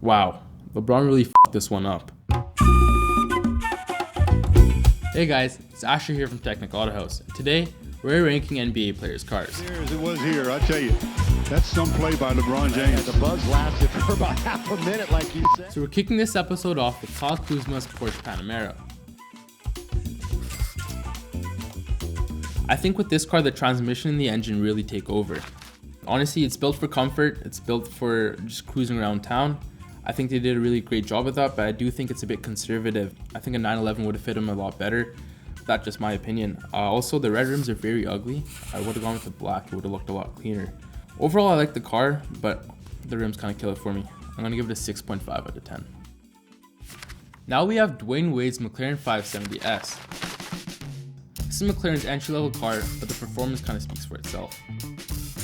Wow, LeBron really fucked this one up. Hey guys, it's Asher here from Technical Auto House. Today, we're ranking NBA players' cars. Here as it was here, I tell you, that's some play by LeBron James. The buzz lasted for about half a minute, like you said. So we're kicking this episode off with KUZMA's Porsche Panamera. I think with this car, the transmission and the engine really take over. Honestly, it's built for comfort. It's built for just cruising around town. I think they did a really great job with that, but I do think it's a bit conservative. I think a 911 would have fit him a lot better. That's just my opinion. Also, the red rims are very ugly. I would have gone with the black. It would have looked a lot cleaner. Overall, I like the car, but the rims kind of kill it for me. I'm going to give it a 6.5 out of 10. Now we have Dwayne Wade's McLaren 570S. This is McLaren's entry-level car, but the performance kind of speaks for itself.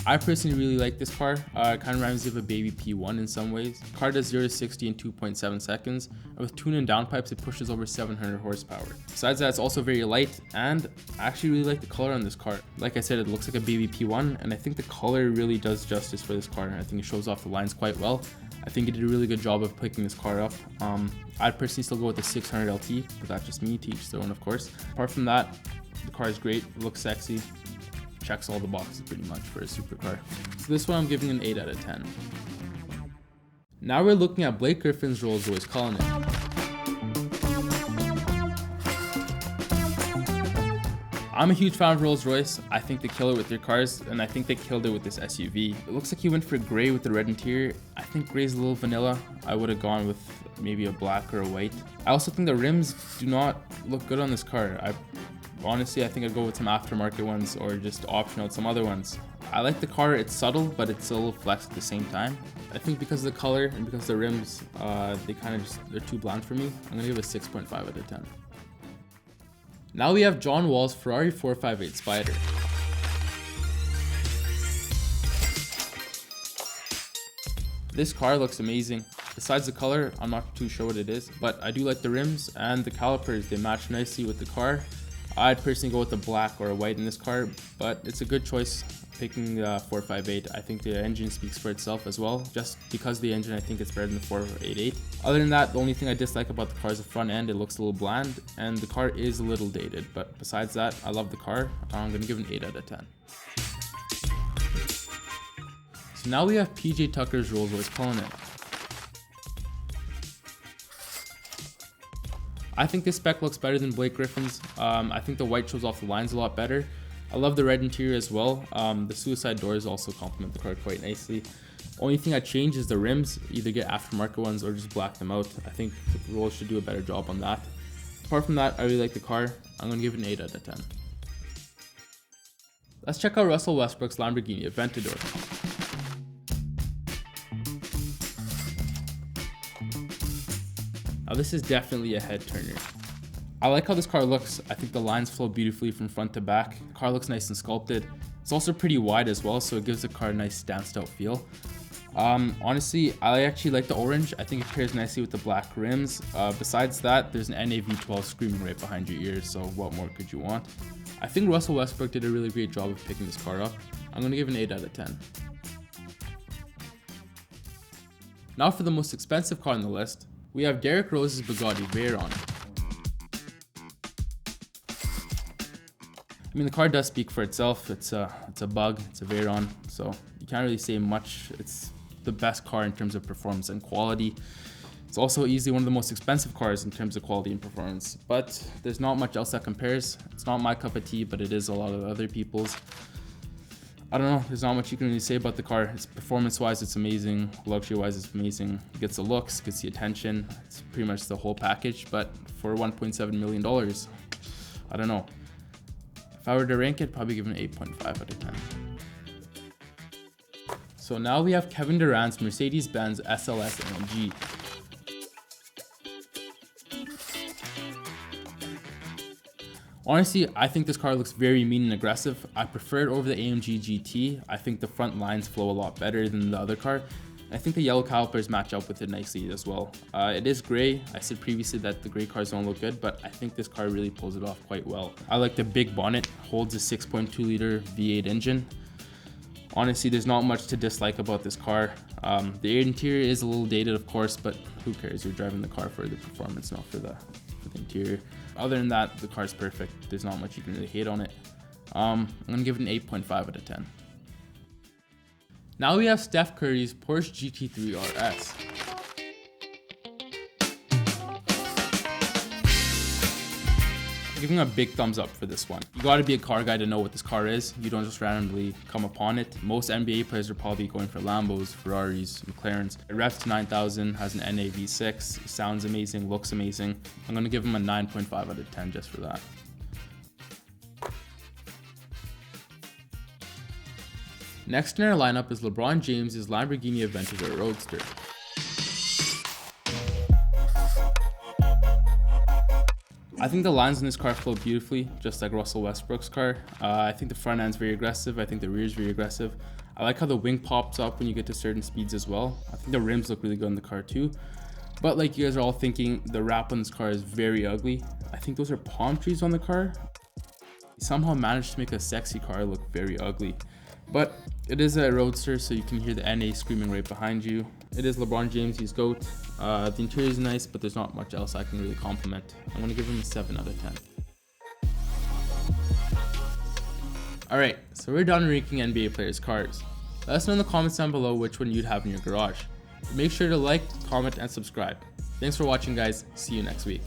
I personally really like this car. It kind of reminds me of a baby P1 in some ways. The car does 0 to 60 in 2.7 seconds, and with tune and downpipes, it pushes over 700 horsepower. Besides that, it's also very light, and I actually really like the color on this car. Like I said, it looks like a baby P1, and I think the color really does justice for this car, and I think it shows off the lines quite well. I think it did a really good job of picking this car up. I'd personally still go with the 600 LT, but that's just me, to each their own, of course. Apart from that, the car is great, it looks sexy. Checks all the boxes pretty much for a supercar. So this one I'm giving an 8 out of 10. Now we're looking at Blake Griffin's Rolls-Royce CULLINAN. I'm a huge fan of Rolls-Royce. I think they kill it with their cars, and I think they killed it with this SUV. It looks like he went for gray with the red interior. I think gray's a little vanilla. I would have gone with maybe a black or a white. I also think the rims do not look good on this car. Honestly, I think I'd go with some aftermarket ones or just optional some other ones. I like the car, it's subtle, but it's a little flex at the same time. I think because of the color and because of the rims, they're too bland for me. I'm gonna give it a 6.5 out of 10. Now we have John Wall's Ferrari 458 Spider. This car looks amazing. Besides the color, I'm not too sure what it is, but I do like the rims and the calipers. They match nicely with the car. I'd personally go with the black or a white in this car, but it's a good choice picking the 458. I think the engine speaks for itself as well. Just because of the engine, I think it's better than the 488. Other than that, the only thing I dislike about the car is the front end. It looks a little bland, and the car is a little dated. But besides that, I love the car. I'm going to give it an 8 out of 10. So now we have PJ Tucker's Rolls-Royce CULLINAN. I think this spec looks better than Blake Griffin's. I think the white shows off the lines a lot better. I love the red interior as well. The suicide doors also complement the car quite nicely. Only thing I change is the rims. Either get aftermarket ones or just black them out. I think Rolls should do a better job on that. Apart from that, I really like the car. I'm going to give it an 8 out of 10. Let's check out Russell Westbrook's Lamborghini Aventador. Now this is definitely a head turner. I like how this car looks. I think the lines flow beautifully from front to back. The car looks nice and sculpted. It's also pretty wide as well, so it gives the car a nice stanced out feel. Honestly, I actually like the orange. I think it pairs nicely with the black rims. Besides that, there's an NAV12 screaming right behind your ears, so what more could you want? I think Russell Westbrook did a really great job of picking this car up. I'm going to give it an 8 out of 10. Now for the most expensive car on the list, we have Derrick Rose's Bugatti Veyron. I mean, the car does speak for itself. It's a bug, it's a Veyron, so you can't really say much. It's the best car in terms of performance and quality. It's also easily one of the most expensive cars in terms of quality and performance, but there's not much else that compares. It's not my cup of tea, but it is a lot of other people's. I don't know, there's not much you can really say about the car. It's performance-wise, it's amazing. Luxury-wise, it's amazing. It gets the looks, gets the attention. It's pretty much the whole package, but for $1.7 million, I don't know. If I were to rank it, probably give it an 8.5 out of 10. So now we have Kevin Durant's Mercedes-Benz SLS AMG. Honestly, I think this car looks very mean and aggressive. I prefer it over the AMG GT. I think the front lines flow a lot better than the other car. I think the yellow calipers match up with it nicely as well. It is gray. I said previously that the gray cars don't look good, but I think this car really pulls it off quite well. I like the big bonnet, holds a 6.2 liter V8 engine. Honestly, there's not much to dislike about this car. The interior is a little dated, of course, but who cares? You're driving the car for the performance, not for the interior. Other than that, the car's perfect. There's not much you can really hate on it. I'm gonna give it an 8.5 out of 10. Now we have Steph Curry's Porsche GT3 RS. I'm giving a big thumbs up for this one. You gotta be a car guy to know what this car is. You don't just randomly come upon it. Most NBA players are probably going for Lambos, Ferraris, McLarens. It revs to 9,000, has an NAV6, sounds amazing, looks amazing. I'm gonna give him a 9.5 out of 10 just for that. Next in our lineup is LeBron James's Lamborghini Aventador Roadster. I think the lines in this car flow beautifully, just like Russell Westbrook's car. I think the front end's very aggressive. I think the rear is very aggressive. I like how the wing pops up when you get to certain speeds as well. I think the rims look really good in the car too. But like you guys are all thinking, the wrap on this car is very ugly. I think those are palm trees on the car. He somehow managed to make a sexy car look very ugly. But it is a Roadster, so you can hear the NA screaming right behind you. It is LeBron James, he's GOAT. The interior is nice, but there's not much else I can really compliment. I'm gonna give him a 7 out of 10. Alright, so we're done ranking NBA players' cars. Let us know in the comments down below which one you'd have in your garage. Make sure to like, comment, and subscribe. Thanks for watching, guys. See you next week.